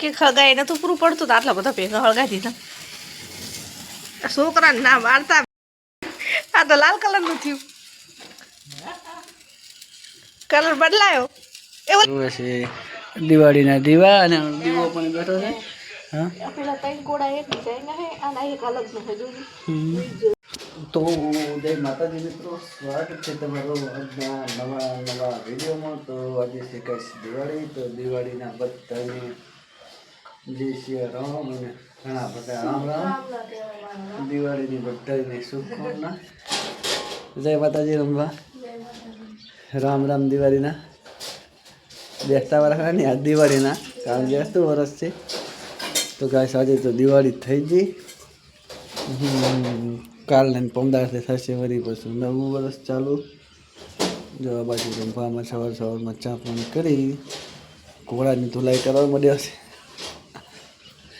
કે ખગાઈ નતું પૂરું પડતું તો આટલા બધા ભેગા હળગાઈ દીધા છોકરાને ના વાળતા આ તો લાલ કલરનું થયું કલર બદલાયો એવું છે દિવાળીના દીવા અને દીવો પણ બેઠો છે હા પેલા ત્રણ કોડા એક ડિઝાઇન હે અને એક અલગ નું હે જોજો તો જય માતાજી મિત્રો સ્વાગત છે તમારું આજના નવા વિડીયોમાં તો આજે છે કઈ દિવાળી તો દિવાળીના બધાને જય શ્રી રામ અને ઘણા બધા રામ રામ દિવાળીની બધાને શુભકામના જય માતાજી રમવા રામ રામ દિવાળીના બેસતા વર્ષના નહીં આ દિવાળીના કારણ બેસતું વર્ષ છે તો ગાય આજે તો દિવાળી થઈ ગઈ કાલને પમદારથી થશે વળી પછી નવું વર્ષ ચાલુ જો આ બાજુ રમવામાં સવારમાં ચા પાણી કરી ઘોડાની ધુલાઈ કરવા માંડ્યો છે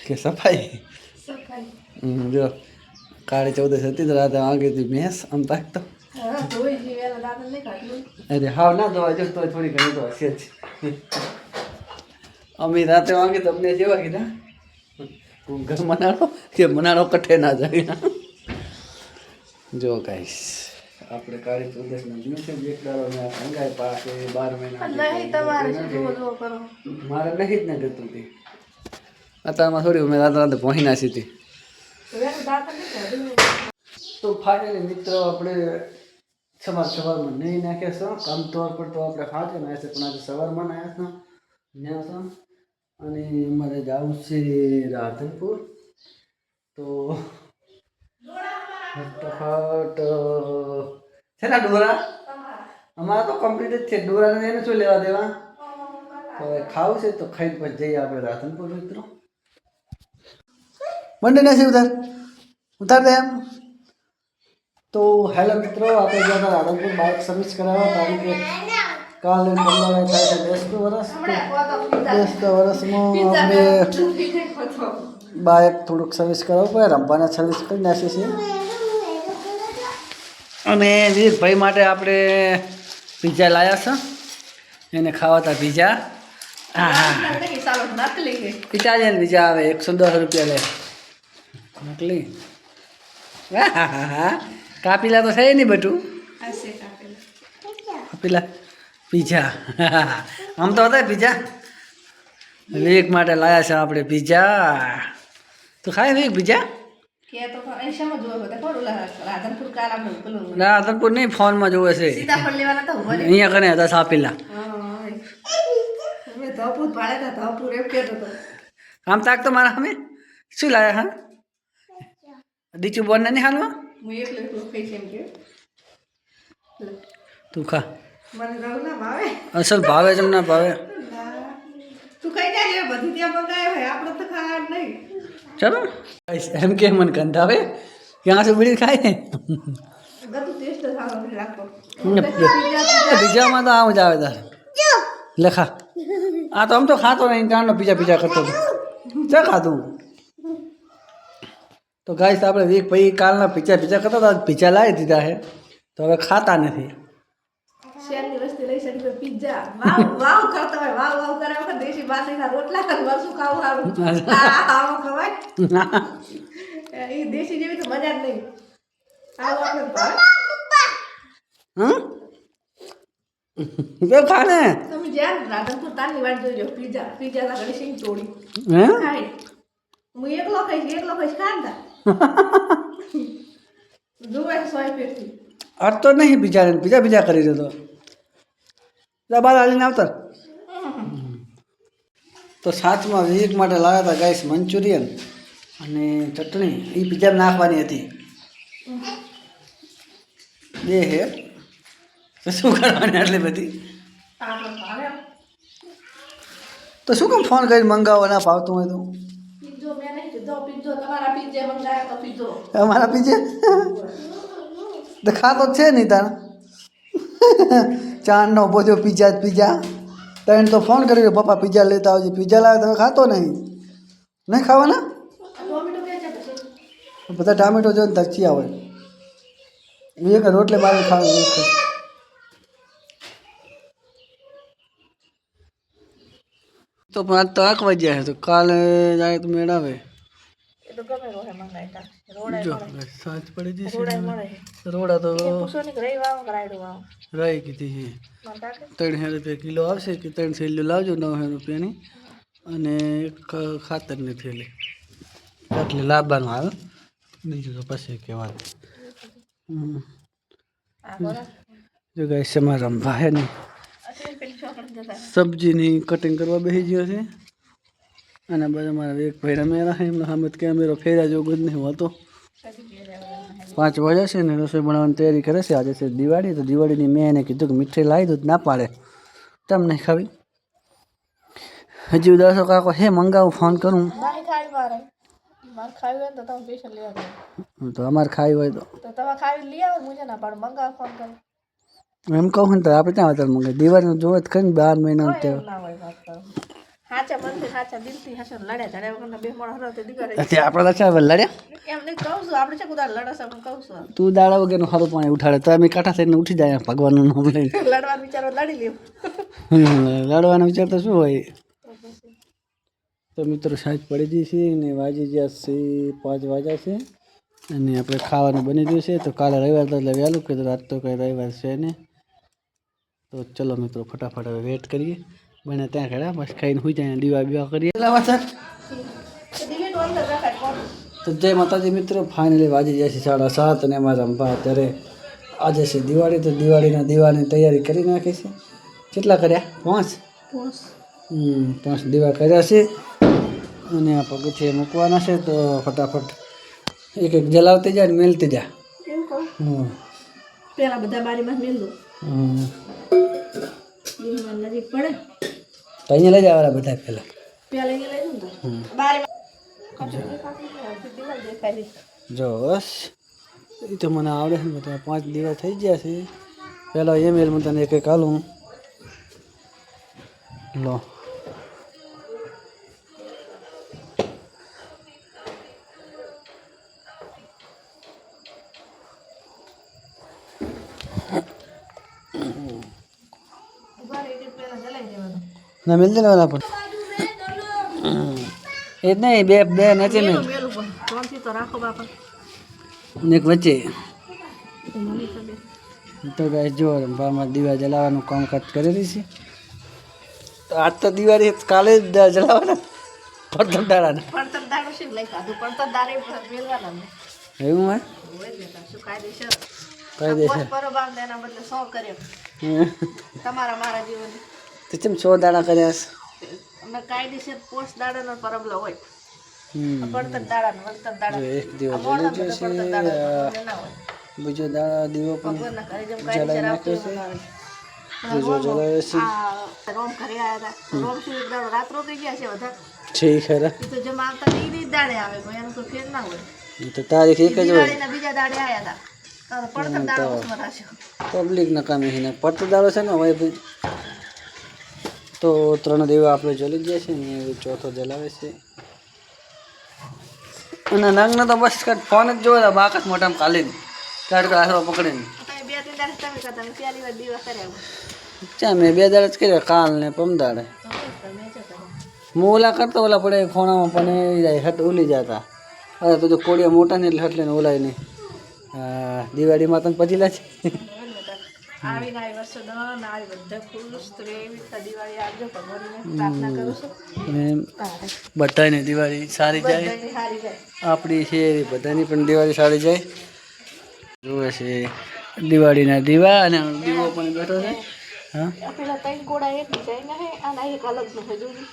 કે સફાઈ જો કાળી 14 હતી તો રાતે આગળથી ભેંસ આમ તાકતો અરે હાવ ના ધોવા જો તો થોડી ઘણી તો હશે જ અમે રાતે વાગે તમને જેવા કીધા ઘર મનાડો કે મનાડો કઠે ના જાય જો ગાઈસ આપણે કાળી 14 દિવસે એક દાડો મેં સંગાય પાસે 12 મહિના નહીં તમારે મારે નહીં જ ને કરતું હતી અત્યારમાં થોડી મેં રાતે પહોંચી ના સીધી તો ફાઇનલી મિત્રો આપણે સવારમાં નહીં નાખ્યા છો કામ તોર પર તો આપણે ખાતે નાખ્યા છે પણ આજે સવારમાં નાખ્યા છો ત્યાં છો અને અમારે જવું છે રાધનપુર તો ફટાફટ છે ને ડોરા અમારા તો કમ્પ્લીટ જ છે ડોરાને એને શું લેવા દેવા તો હવે ખાવું છે તો ખાઈ પછી જઈએ આપણે રાધનપુર મિત્રો મંડે નથી ઉતાર દે એમ તો હેલો મિત્રો આપણે ગયા હતા રાધનપુર બાઇક સર્વિસ કરાવવા કારણ કે કાલે 15 થાય છે 10 વર્ષમાં આપણે બાઇક થોડુંક સર્વિસ કરાવવું પડે રમવાના સર્વિસ કરી નાખીએ છીએ અને વિવેકભાઈ માટે આપણે પીઝા લાવ્યા છે એને ખાવાતા પીઝા હા હા પીઝા છે ને પીઝા આવે 110 રૂપિયા લે નકલી હા હા હા કાપીલા તો થાય નહીં બધું કાપીલા પીઝા આમ તો હતા પીઝા વિવેક માટે લાવ્યા છે આપણે પીઝા તો ખાય વિવેક પીઝા રાધનપુર નહીં ફોનમાં જોવે છે અહીંયા કને હતા સાપીલા આમ તાક તો મારા અમે શું લાવ્યા હા દીચું બોન નહીં હાલવા તું ખા અસલ ભાવે જ ના ભાવે ચલો એમ કે મને કંધાવે ક્યાં સુધી બીડી ખાય પીઝામાં તો આવું જ આવે તાર લેખા આ તો આમ તો ખાતો નહીં કારણનો પીઝા કરતો ચા ખાતું તો ગાઈસ આપણે વીક ભાઈ કાલના પીઝા કરતા હતા પીઝા લાવી દીધા છે તો હવે ખાતા નથી ખાને રાધનપુર તારની વાત જોજો પીઝા ઘડી સિંગ તોડી હું એકલો ખાઈશ ખાંડા અર તો નહીં પીઝા કરી દેતો બાર હાલીને આવતા તો સાથમાં વિવેક માટે લાવ્યા હતા ગાઈસ મંચુરિયન અને ચટણી એ પીઝા નાખવાની હતી એ હે તો શું કરવાની આટલી બધી તો શું કામ ફોન કરીને મંગાવો ના ફાવતું હોય તો અમારા પીઝા તો ખાતો છે નહીં તાર ચારનો બોજો પીઝા તને તો ફોન કરી પપ્પા પીઝા લેતા આવજે પીઝા લાવે તમે ખાતો નહીં ખાવાના બધા ટામેટો જો તરચી આવે એક રોટલે મારે ખાવાનું તો 5 તો આંક વાગ્યા છે તો કાલે જાય તો મેળ આવે એ તો ગમે રોહે મંગાઈતા રોડા જો મળે સાંજ પડી જશે રોડા મળે રોડા તો એ પૂછો ને રહી વાવ કરાયડું વાવ રહી કીધી છે મંગાડે 300 રૂપિયા કિલો આવશે કે 3 થેલીઓ લાવજો 900 રૂપિયાની અને ખાતરની થેલી એટલે લાવવાનું આવે બીજું તો પછી કે વાત જો ગાઈસ અમારા ભાઈ ને સબ્જીની કટિંગ કરવા બેસી ગયો છે અને બધા મારા એક ભાઈ રમેલા છે એમનો સામે કેમેરો ફેર્યા જેવો જ નહીં હોતો 5 વાગ્યા છે ને રસોઈ બનાવવાની તૈયારી કરે છે આજે છે દિવાળી તો દિવાળીની મેં એને કીધું કે મીઠાઈ લાવી દો ના પાડે તમ નહીં ખાવી હજી ઉદાસો કાકો હે મંગાવું ફોન કરું તો અમારે ખાવી હોય તો એમ કહું ને તો આપણે ત્યાં વધારે મંગાવી દિવાળીનું જોવે જ કરીને 12 મહિના આપણે તું દાડા વગરનું સારું પાણી ઉઠાડે તો અમે કાંઠા થઈને ઉઠી જાય ભગવાનનું નામ લઈને લડવાનો વિચાર તો શું હોય તો મિત્રો સાંજ પડી ગઈ છે ને વાગી ગયા છે 5 વાગ્યા છે અને આપણે ખાવાનું બની ગયું છે તો કાલે રવિવાર તો એટલે વહેલું કીધું રાત તો કંઈ રવિવાર છે ને તો ચલો મિત્રો ફટાફટ હવે વેટ કરીએ બને ત્યાં ખડા બસ ખાઈને સુઈ જાય દીવા બીવા કરીએ તો જય માતાજી મિત્રો ફાઇનલી વાગી ગયા છે 7:30 અને અમારા રંભા અત્યારે આજે છે દિવાળી તો દીવાની તૈયારી કરી નાખી છે કેટલા કર્યા 5 દીવા કર્યા છે અને આ પગથિયે મૂકવાના છે તો ફટાફટ એક જલાવતી જાય ને મેલતી જા પેલા બધા બારીમાં મેલ દો નજીક પડે તો અહીંયા લઈ જવાના બધા પેલા અહીંયા લઈ દઉં જો બસ એ તો મને આવડે છે બધા 5 દિવસ થઈ ગયા છે પેલા એ મેલ તને એક હાલું લો ના મિલ દેવાના પણ એ નહીં બે નીચે મેં એક વચ્ચે તો ગાય જો રંભામાં દીવા જલાવવાનું કામકાજ કરી રહી છે તો આજ તો દિવાળી કાલે જ જલાવવાના પડતર દાડાને એવું હે તો કેમ 100 દાડા કર્યા અમે કાયદેસર પોસ્ટ દાડાનો પરબલો હોય પડતર દાડાનો વળતર દાડા એક દિવસ બીજો દાડા દીવો પણ જલાવી નાખ્યો છે બીજો જલાવે છે રોમ ઘરે આવ્યા હતા રોમ શું એક દાડો રાત રોકાઈ ગયા છે બધા છે ખરા તો જેમ આવતા ઈ દાડે આવે કોઈ એનું કોઈ ફેર ના હોય તો તારીખ એક જ હોય દિવાળીના બીજા દાડે આવ્યા હતા તો પડતર દાડો ઉસમાં થશે પબ્લિક ના કામે છે ને પડતર દાડો છે ને હવે તો 3 દીવા આપણે જલી ગયા છે ને ચોથો જલાવે છે અને નાંગને તો બસ ફોન જ જોવે બાકસ મોટામાં કાલીને કાઢ આશરો પકડીને ચા મેં 2 દાડા જ કર્યા કાલ ને પમદાડે હું ઓલા કરતો ઓલા પડે ફોનામાં પણ એ જાય હટ ઉલી જતા અરે તો જો કોડિયા મોટા ને એટલે હટ લઈને ઓલાય નહીં દિવાળીમાં તને પછી લે છે બધાની દિવાળી સારી જાય આપણી છે બધાની પણ દિવાળી સારી જાય જોવે છે દિવાળીના દીવા અને દીવો પણ બેઠો છે હા પેલા 3 ગોળા એક ડિઝાઇન હે અને એક અલગ નું હે જોજી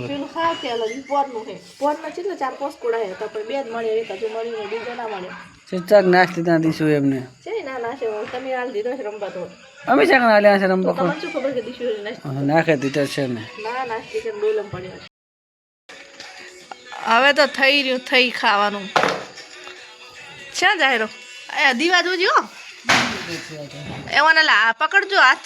પેલું ખાતે અલગ પોરનું હે પોરના કેટલા 4-5 ગોળા હે તો પણ બે જ મળે એક હજુ મળીને બીજો ના મળે ચેચાક નાસ્તી ત્યાં દીશું એમને છે ના ના છે તમે હાલ દીધો છે રંબા તો અમે ચાક ના આલ્યા છે રંબા તમને શું ખબર કે દીશું નાસ્તી નાખે દીધા છે ને ના નાસ્તી કે ડોલમ પડ્યો હવે તો થઈ રહ્યું થઈ ખાવાનું ક્યાં જાય રો આ દીવા જોજી હો એવાને લા પકડજો આજ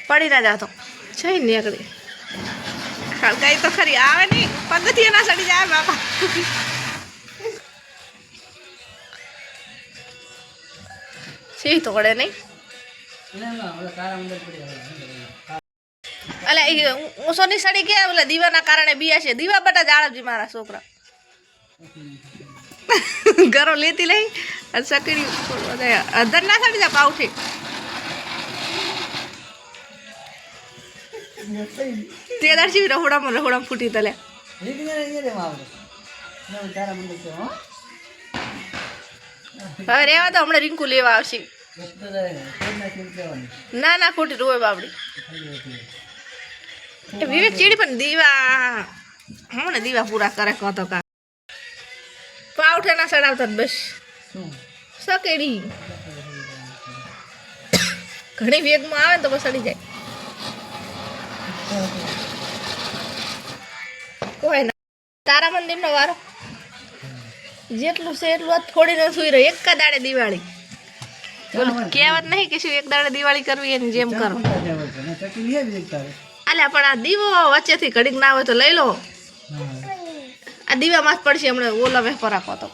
પડી ના જાતો છે નીકળી ખડકાઈ તો ખરી આવે નહીં પગથિયે ના સડી જાય બાપા સી તોડે નહીં અલે ઊંસોની સડી ગયા ઓલા દીવાના કારણે બીયા છે દીવા બટા જાળવજી મારા છોકરા ઘરો લેતી લઈ સકડી અધર ના સડી જા પાઉઠી તે દર્શી રહોડામાં ફૂટી તલે હવે રેવા તો હમણાં રીંકુ લેવા આવશે ના ના ખોટી રોવે બાબડી વિવેક ચીડી પણ દીવા હમણાં દીવા પૂરા કરે કહો તો કા પાવઠે ના સડાવતા બસ સકેડી ઘણી વેગમાં આવે ને તો બસ સડી જાય કોઈ ના તારા મંદિરનો વારો જેટલું છે એટલું જ થોડીને સુઈ રહ્યો એક દાડે દિવાળી બોલો કહેવત નહીં કે શું એક દાડે દિવાળી કરવી એની જેમ કરો અલ્યા પણ આ દીવો વચ્ચેથી ઘડીક ના હોય તો લઈ લો આ દીવામાં જ પડશે હમણાં ઓલા વેપાર આપો તો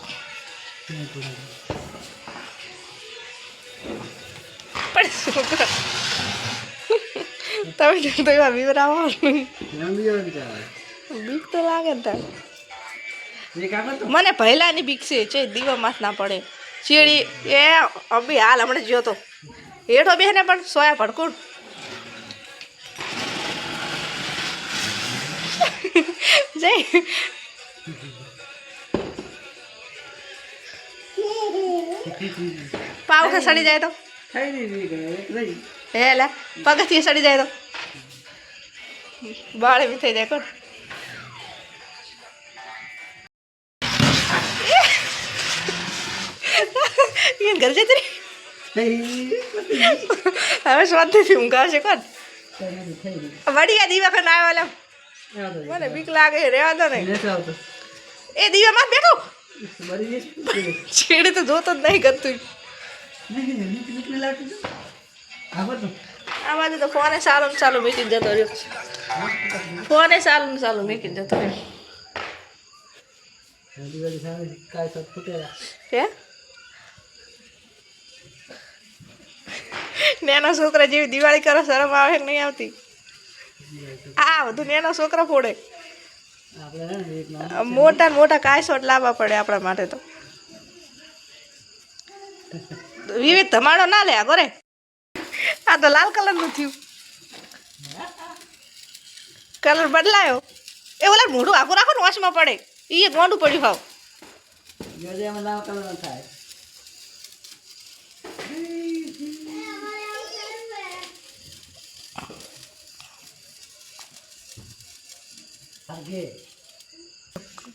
પણ શું કરો તમે તો એવા વિવરાવો બીક તો લાગે ને તાર મને પહેલાની બીક છે દીવામાં ના પડે ચીડી એ અભી હાલ હમણાં જોતો હેઠો બેને પણ સોયા પડકું જય પાવઠે સડી જાય તો હે લે પગથી સડી જાય તો બાળે બી થઈ જાય કોણ ઘર જતી હવે સ્વાદથી ઊંઘાશે કોણ વડિયા દીવા ખંડ આવ્યા મને બીક લાગે રેવા દો ને એ દીવામાં બેઠો છેડે તો જોતો જ નહીં કરતું આ બાજુ તો ફોને સારું ચાલુ મૂકીને જતો રહ્યો ફોને સારું ચાલુ મૂકીને જતો રહ્યો હે નાના છોકરા જેવી દિવાળી કરો શરમ આવે નહીં આવતી આ બધું નાના છોકરા ફોડે મોટા મોટા કાયસોટ લાવવા પડે આપણા માટે તો વિવિધ ધમાડો ના લે આ ગોરે આ તો લાલ કલરનું થયું કલર બદલાયો એ ઓલા મોઢું આખું રાખો ને વોશમાં પડે એ મોઢું પડ્યું ભાવ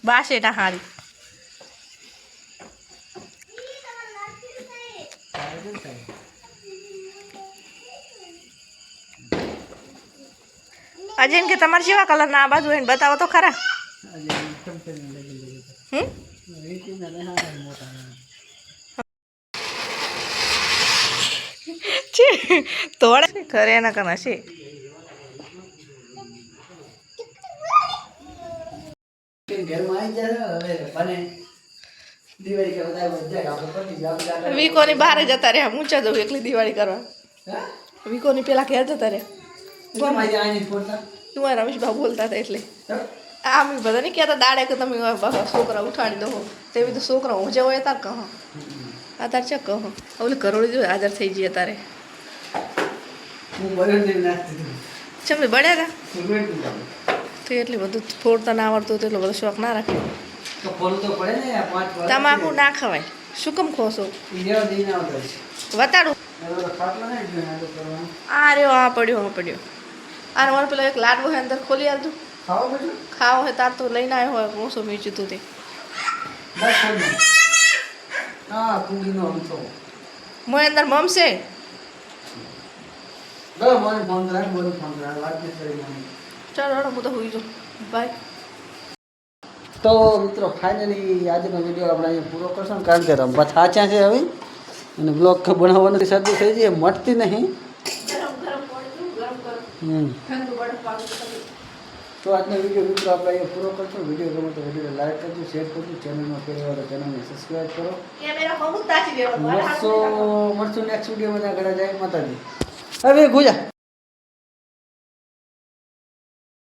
બાસેટા હારી અજયન કે તમારે કેવા કલર ના આ બાજુ એને બતાવો તો ખરા તોડે ઘરે એના કના છે વીકોની બહાર જતા રહ્યા ઊંચા જવું એકલી દિવાળી કરવા વીકોની પેલા ઘેર જતા રહ્યા રમેશભાઈ બોલતા હતા એટલે આ મેં બધા નહીં કહેતા દાડે કે તમે છોકરા ઉઠાડી દો તેવી તો છોકરા ઊંચા હોય તાર કહો આ તાર ચક કહો ઓલે કરોડી જો હાજર થઈ જઈએ તારે ચમ બળ્યા તો એટલી બધું ફોડતા ના આવડતું તો એટલો બધો શોખ ના રાખ્યો તમાકુ ના ખવાય શું કેમ ખોશો વતાડું આ રહ્યો આ પડ્યો આ મારે પેલો એક લાડવો હોય અંદર ખોલી આવતું ખાવો હોય તાર તો લઈને આવ્યો હોય મોસો મીચું તું તે મોય અંદર મમશે ચાલો હું તો હોઈ જાઉં બાય તો મિત્રો ફાઇનલી આજનો વિડીયો આપણે અહીંયા પૂરો કરશો ને કારણ કે રંભા થાચા છે હવે અને બ્લોગ બનાવવાની શરદી થઈ જાય મટતી નહીં તો આજનો વિડીયો મિત્રો આપણે અહીંયા પૂરો કરશો. વિડીયો ગમે તો વિડીયો લાઈક કરજો, શેર કરજો, ચેનલમાં પહેલી વાર ચેનલને સબસ્ક્રાઈબ કરો. મળશું નેક્સ્ટ વિડીયોમાં. ઘરે જાય માતાજી. હવે ગુજા